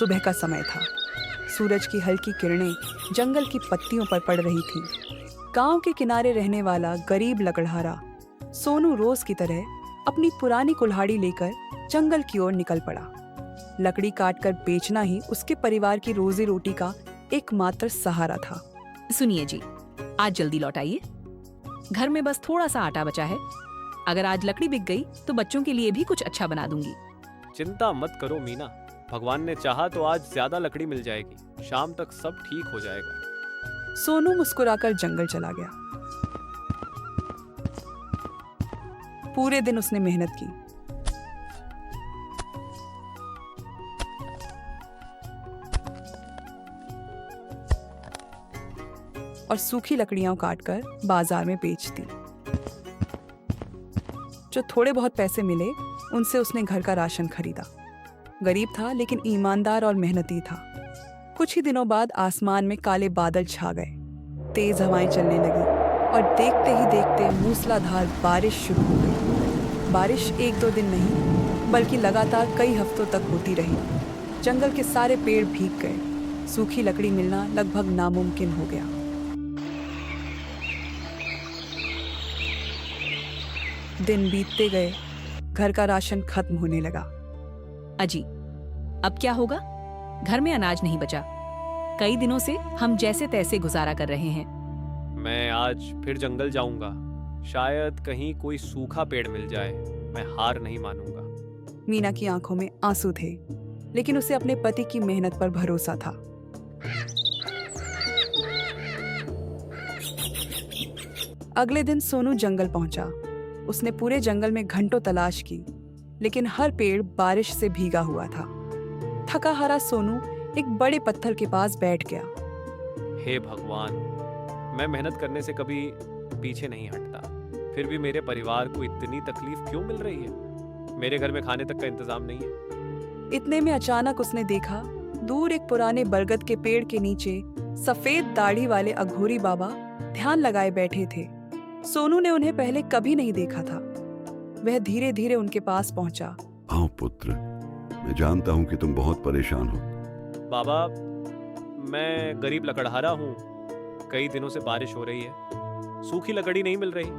सुबह का समय था। सूरज की हल्की किरणें जंगल की पत्तियों पर पड़ रही थीं। गांव के किनारे रहने वाला गरीब लकड़हारा सोनू रोज की तरह अपनी पुरानी कुल्हाड़ी लेकर जंगल की ओर निकल पड़ा। लकड़ी काटकर बेचना ही उसके परिवार की रोजी रोटी का एकमात्र सहारा था। सुनिए जी, आज जल्दी लौट आइए। घर में बस थोड़ा सा आटा बचा है। अगर आज लकड़ी बिक गई तो बच्चों के लिए भी कुछ अच्छा बना दूंगी। चिंता मत करो मीना, भगवान ने चाहा तो आज ज्यादा लकड़ी मिल जाएगी। शाम तक सब ठीक हो जाएगा। सोनू मुस्कुराकर जंगल चला गया। पूरे दिन उसने मेहनत की। और सूखी लकड़ियां काटकर बाजार में बेच दी। जो थोड़े बहुत पैसे मिले उनसे उसने घर का राशन खरीदा। गरीब था लेकिन ईमानदार और मेहनती था। कुछ ही दिनों बाद आसमान में काले बादल छा गए। तेज हवाएं चलने लगी और देखते ही देखते मूसलाधार बारिश शुरू हो गई। बारिश एक दो दिन नहीं बल्कि लगातार कई हफ्तों तक होती रही। जंगल के सारे पेड़ भीग गए। सूखी लकड़ी मिलना लगभग नामुमकिन हो गया। दिन बीतते गए, घर का राशन खत्म होने लगा। अजी, अब क्या होगा? घर में अनाज नहीं बचा। कई दिनों से हम जैसे तैसे गुजारा कर रहे हैं। मैं आज फिर जंगल जाऊंगा। शायद कहीं कोई सूखा पेड़ मिल जाए। मैं हार नहीं मानूंगा। मीना की आंखों में आंसू थे, लेकिन उसे अपने पति की मेहनत पर भरोसा था। अगले दिन सोनू जंगल पहुंचा। उसने पूरे जंगल में घंटों तलाश की, लेकिन हर पेड़ बारिश से भीगा हुआ था। थका हारा सोनू एक बड़े पत्थर के पास बैठ गया। हे भगवान, मैं मेहनत करने से कभी पीछे नहीं हटता, फिर भी मेरे परिवार को इतनी तकलीफ क्यों मिल रही है? मेरे घर में खाने तक का इंतजाम नहीं है। इतने में अचानक उसने देखा, दूर एक पुराने बरगद के पेड़ के नीचे सफेद दाढ़ी वाले अघोरी बाबा ध्यान लगाए बैठे थे। सोनू ने उन्हें पहले कभी नहीं देखा था। वह धीरे धीरे उनके पास पहुंचा। आओ पुत्र, मैं जानता हूं कि तुम बहुत परेशान हो। बाबा, मैं गरीब लकड़हारा हूँ। कई दिनों से बारिश हो रही है, सूखी लकड़ी नहीं मिल रही।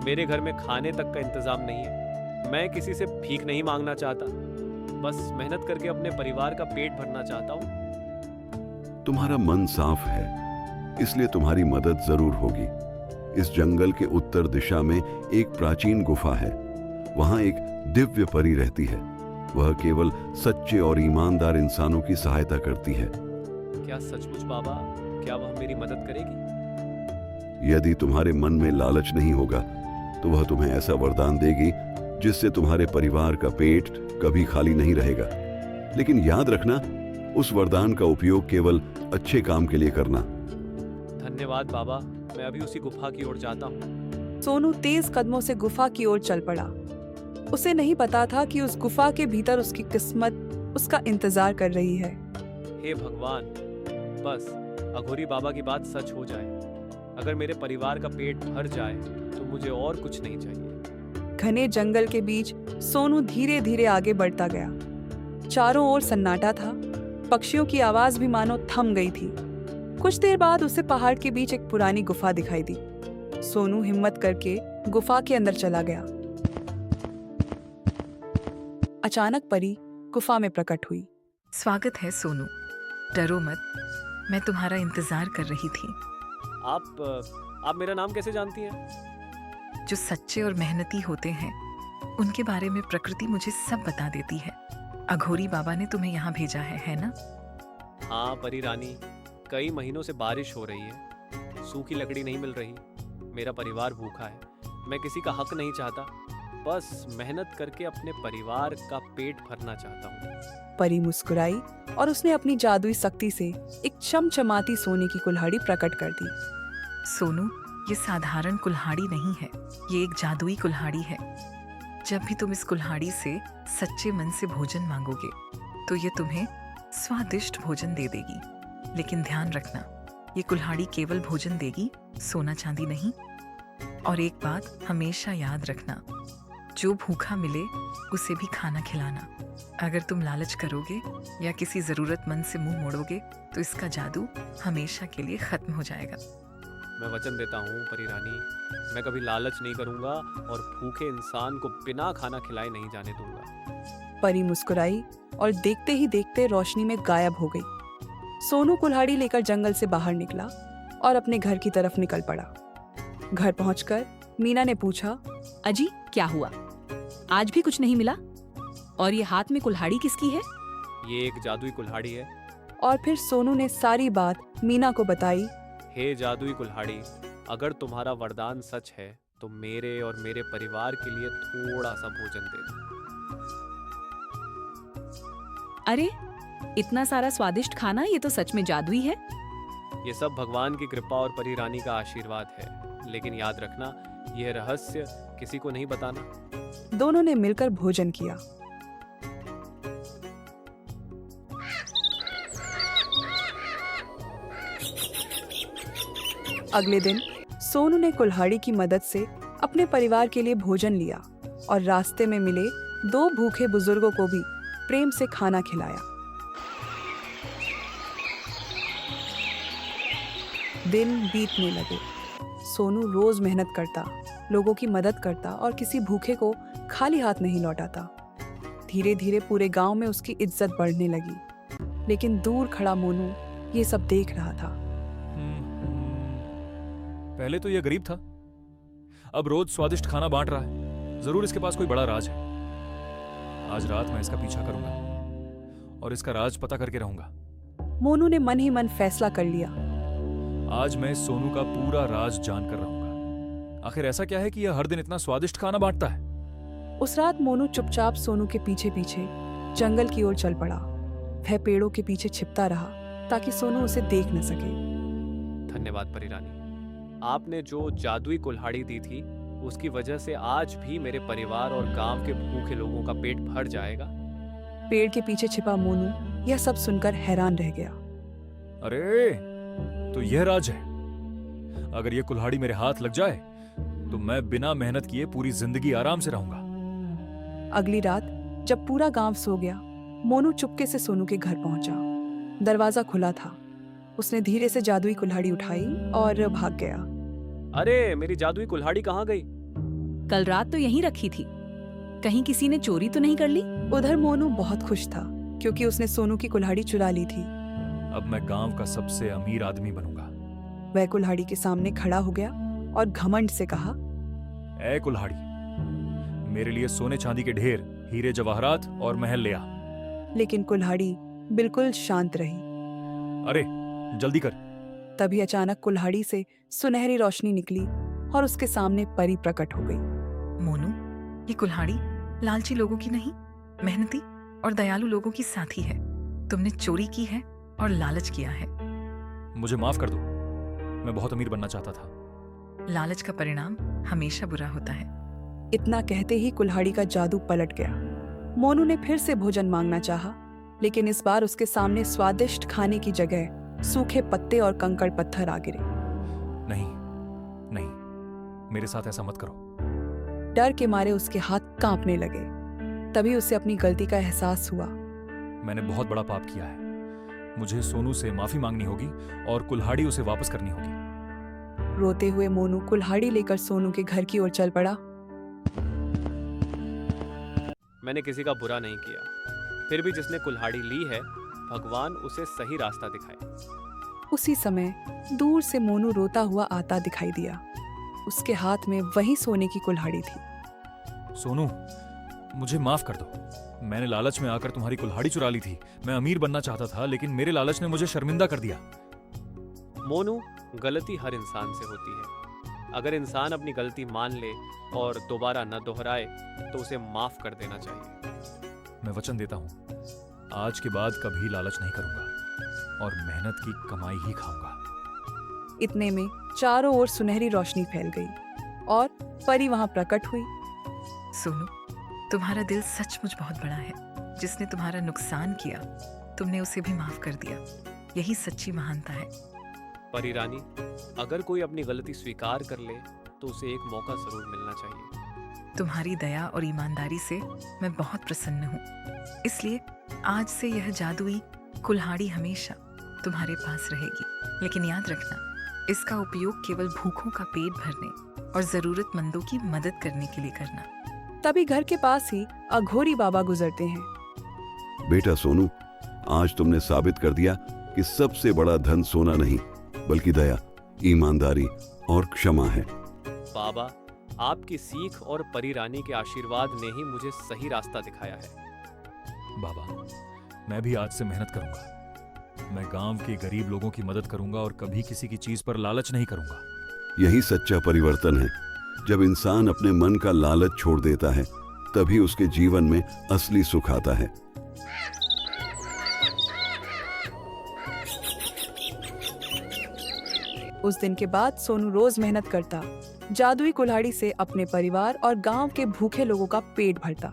मेरे घर में खाने तक का इंतजाम नहीं है। मैं किसी से भीख नहीं मांगना चाहता, बस मेहनत करके अपने परिवार का पेट भरना चाहता हूँ। तुम्हारा मन साफ है, इसलिए तुम्हारी मदद जरूर होगी। इस जंगल के उत्तर दिशा में एक प्राचीन गुफा है। वहां एक दिव्य परी रहती है। वह केवल सच्चे और ईमानदार इंसानों की सहायता करती है। क्या सचमुच बाबा? क्या वह मेरी मदद करेगी? यदि तुम्हारे मन में लालच नहीं होगा तो वह तुम्हें ऐसा वरदान देगी जिससे तुम्हारे परिवार का पेट कभी खाली नहीं रहेगा। लेकिन याद रखना, उस वरदान का उपयोग केवल अच्छे काम के लिए करना। धन्यवाद बाबा, मैं अभी उसी गुफा की ओर जाता हूँ। सोनू तेज कदमों से गुफा की ओर चल पड़ा। उसे नहीं पता था कि उस गुफा के भीतर उसकी किस्मत उसका इंतजार कर रही है। हे भगवान, बस अघोरी बाबा की बात सच हो जाए। अगर मेरे परिवार का पेट भर जाए तो मुझे और कुछ नहीं चाहिए। घने जंगल के बीच सोनू धीरे धीरे आगे बढ़ता गया। चारों ओर सन्नाटा था। पक्षियों की आवाज भी मानो थम गई थी। कुछ देर बाद उसे पहाड़ के बीच एक पुरानी गुफा दिखाई दी। सोनू हिम्मत करके गुफा के अंदर चला गया। अचानक परी गुफा में प्रकट हुई। स्वागत है सोनू, डरो मत, मैं तुम्हारा इंतजार कर रही थी। आप मेरा नाम कैसे जानती हैं? जो सच्चे और मेहनती होते हैं उनके बारे में प्रकृति मुझे सब बता देती है। अघोरी बाबा ने तुम्हें यहाँ भेजा है ना? हाँ परी रानी, कई महीनों से बारिश हो रही है, सूखी लकड़ी नहीं मिल रही। मेरा परिवार भूखा है। मैं किसी का हक नहीं चाहता, बस मेहनत करके अपने परिवार का पेट भरना चाहता हूँ। परी मुस्कुराई और उसने अपनी जादुई शक्ति से एक चमचमाती सोने की कुल्हाड़ी प्रकट कर दी। सोनू, ये साधारण कुल्हाड़ी नहीं है, ये एक जादुई कुल्हाड़ी है। जब भी तुम इस कुल्हाड़ी से सच्चे मन से भोजन मांगोगे तो ये तुम्हें स्वादिष्ट भोजन दे देगी। लेकिन ध्यान रखना, ये कुल्हाड़ी केवल भोजन देगी, सोना चांदी नहीं। और एक बात हमेशा याद रखना, जो भूखा मिले उसे भी खाना खिलाना। अगर तुम लालच करोगे या किसी जरूरतमंद से मुंह मोड़ोगे तो इसका जादू हमेशा के लिए खत्म हो जाएगा। मैं वचन देता हूँ परी रानी, मैं कभी लालच नहीं करूँगा और भूखे इंसान को बिना खाना खिलाए नहीं जाने दूंगा। परी मुस्कुराई और देखते ही देखते रोशनी में गायब हो गई। सोनू कुल्हाड़ी लेकर जंगल से बाहर निकला और अपने घर की तरफ निकल पड़ा। घर पहुंचकर मीना ने पूछा, अजी क्या हुआ? आज भी कुछ नहीं मिला? और ये हाथ में कुल्हाड़ी किसकी है? ये एक जादुई कुल्हाड़ी है। और फिर सोनू ने सारी बात मीना को बताई। हे जादुई कुल्हाड़ी, अगर तुम्हारा वरदान सच है तो मेरे और मेरे परिवार के लिए थोड़ा सा भोजन दे दो। अरे इतना सारा स्वादिष्ट खाना, ये तो सच में जादुई है। ये सब भगवान की कृपा और परी रानी का आशीर्वाद है, लेकिन याद रखना यह रहस्य किसी को नहीं बताना। दोनों ने मिलकर भोजन किया। अगले दिन सोनू ने कुल्हाड़ी की मदद से अपने परिवार के लिए भोजन लिया और रास्ते में मिले 2 भूखे बुजुर्गों को भी प्रेम से खाना खिलाया। दिन बीतने लगे। सोनू रोज मेहनत करता, लोगों की मदद करता और किसी भूखे को खाली हाथ नहीं लौटाता। धीरे धीरे पूरे गांव में उसकी इज्जत बढ़ने लगी। लेकिन दूर खड़ा मोनू ये सब देख रहा था। पहले तो यह गरीब था, अब रोज स्वादिष्ट खाना बांट रहा है। जरूर इसके पास कोई बड़ा राज है। आज रात मैं इसका पीछा करूंगा और इसका राज पता करके रहूंगा। मोनू ने मन ही मन फैसला कर लिया। आज मैं सोनू का पूरा राज जानकर रहूंगा। आखिर ऐसा क्या है कि यह हर दिन इतना स्वादिष्ट खाना बांटता है? उस रात मोनू चुपचाप सोनू के पीछे पीछे जंगल की ओर चल पड़ा। वह पेड़ों के पीछे छिपता रहा ताकि सोनू उसे देख न सके। धन्यवाद परी रानी, आपने जो जादुई कुल्हाड़ी दी थी उसकी वजह से आज भी मेरे परिवार और गांव के भूखे लोगों का पेट भर जाएगा। पेड़ के पीछे छिपा मोनू यह सब सुनकर हैरान रह गया। अरे तो यह राज है। अगर यह कुल्हाड़ी मेरे हाथ लग जाए तो मैं बिना मेहनत किए पूरी जिंदगी आराम से रहूंगा। अगली रात जब पूरा गांव सो गया, मोनू चुपके से सोनू के घर पहुंचा। दरवाजा खुला था। उसने धीरे से जादुई कुल्हाड़ी उठाई और भाग गया। अरे मेरी जादुई कुल्हाड़ी कहाँ गई? कल रात तो यहीं रखी थी, कहीं किसी ने चोरी तो नहीं कर ली? उधर मोनू बहुत खुश था क्योंकि उसने सोनू की कुल्हाड़ी चुरा ली थी। अब मैं गांव का सबसे अमीर आदमी बनूंगा। वह कुल्हाड़ी के सामने खड़ा हो गया और घमंड से कहा, ऐ कुल्हाड़ी, मेरे लिए सोने चांदी के ढेर, हीरे जवाहरात और महल ले आ। लेकिन कुल्हाड़ी बिल्कुल शांत रही। अरे जल्दी कर। तभी अचानक कुल्हाड़ी से सुनहरी रोशनी निकली और उसके सामने परी प्रकट हो गई। मोनू, ये कुल्हाड़ी लालची लोगों की नहीं, मेहनती और दयालु लोगों की साथी है। तुमने चोरी की है और लालच किया है। मुझे माफ कर दो, मैं बहुत अमीर बनना चाहता था। लालच का परिणाम हमेशा बुरा होता है। इतना कहते ही कुल्हाड़ी का जादू पलट गया। मोनू ने फिर से भोजन मांगना चाहा, लेकिन इस बार उसके सामने स्वादिष्ट खाने की जगह सूखे पत्ते और कंकड़ पत्थर आ गिरे। नहीं नहीं, मेरे साथ ऐसा मत करो। डर के मारे उसके हाथ कांपने लगे। तभी उसे अपनी गलती का एहसास हुआ। मैंने बहुत बड़ा पाप किया है। मुझे सोनू से माफी मांगनी होगी और कुल्हाड़ी उसे वापस करनी होगी। रोते हुए मोनू कुल्हाड़ी लेकर सोनू के घर की ओर चल पड़ा। मैंने किसी का बुरा नहीं किया, फिर भी जिसने कुल्हाड़ी ली है भगवान उसे सही रास्ता दिखाए। उसी समय दूर से मोनू रोता हुआ आता दिखाई दिया। उसके हाथ में वही सोने की कुल्हाड़ी थी। सोनू, मुझे माफ कर दो। मैंने लालच में आकर तुम्हारी कुल्हाड़ी चुरा ली थी। मैं अमीर बनना चाहता था, लेकिन मेरे लालच ने मुझे शर्मिंदा कर दिया। मोनू, गलती हर इंसान से होती है। अगर इंसान अपनी गलती मान ले और दोबारा न दोहराए तो उसे माफ कर देना चाहिए। मैं वचन देता हूँ, आज के बाद कभी लालच नहीं करूंगा और मेहनत की कमाई ही खाऊंगा। इतने में चारों ओर सुनहरी रोशनी फैल गई और परी वहां प्रकट हुई। सोनू, तुम्हारा दिल सचमुच बहुत बड़ा है। जिसने तुम्हारा नुकसान किया, तुमने उसे भी माफ कर दिया। यही सच्ची महानता है। परी रानी, अगर कोई अपनी गलती स्वीकार कर ले तो उसे एक मौका जरूर मिलना चाहिए। तुम्हारी दया और ईमानदारी से मैं बहुत प्रसन्न हूँ। इसलिए आज से यह जादुई कुल्हाड़ी हमेशा तुम्हारे पास रहेगी। लेकिन याद रखना, इसका उपयोग केवल भूखों का पेट भरने और जरूरतमंदों की मदद करने के लिए करना। तभी घर के पास ही अघोरी बाबा गुजरते हैं। बेटा सोनू, आज तुमने साबित कर दिया कि सबसे बड़ा धन सोना नहीं बल्कि दया, ईमानदारी और क्षमा है। बाबा, आपकी सीख और परी रानी के आशीर्वाद ने ही मुझे सही रास्ता दिखाया है। बाबा, मैं भी आज से मेहनत करूंगा। मैं गांव के गरीब लोगों की मदद करूंगा और कभी किसी की चीज पर लालच नहीं करूंगा। यही सच्चा परिवर्तन है। जब इंसान अपने मन का लालच छोड़ देता है, तभी उसके जीवन में असली सुख आता है। उस दिन के बाद सोनू रोज मेहनत करता, जादुई कुल्हाड़ी से अपने परिवार और गांव के भूखे लोगों का पेट भरता।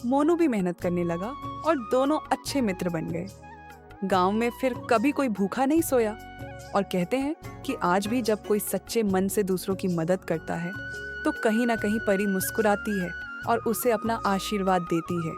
मोनू भी मेहनत करने लगा और दोनों अच्छे मित्र बन गए। गांव में फिर कभी कोई भूखा नहीं सोया। और कहते हैं कि आज भी जब कोई सच्चे मन से दूसरों की मदद करता है तो कहीं ना कहीं परी मुस्कुराती है और उसे अपना आशीर्वाद देती है।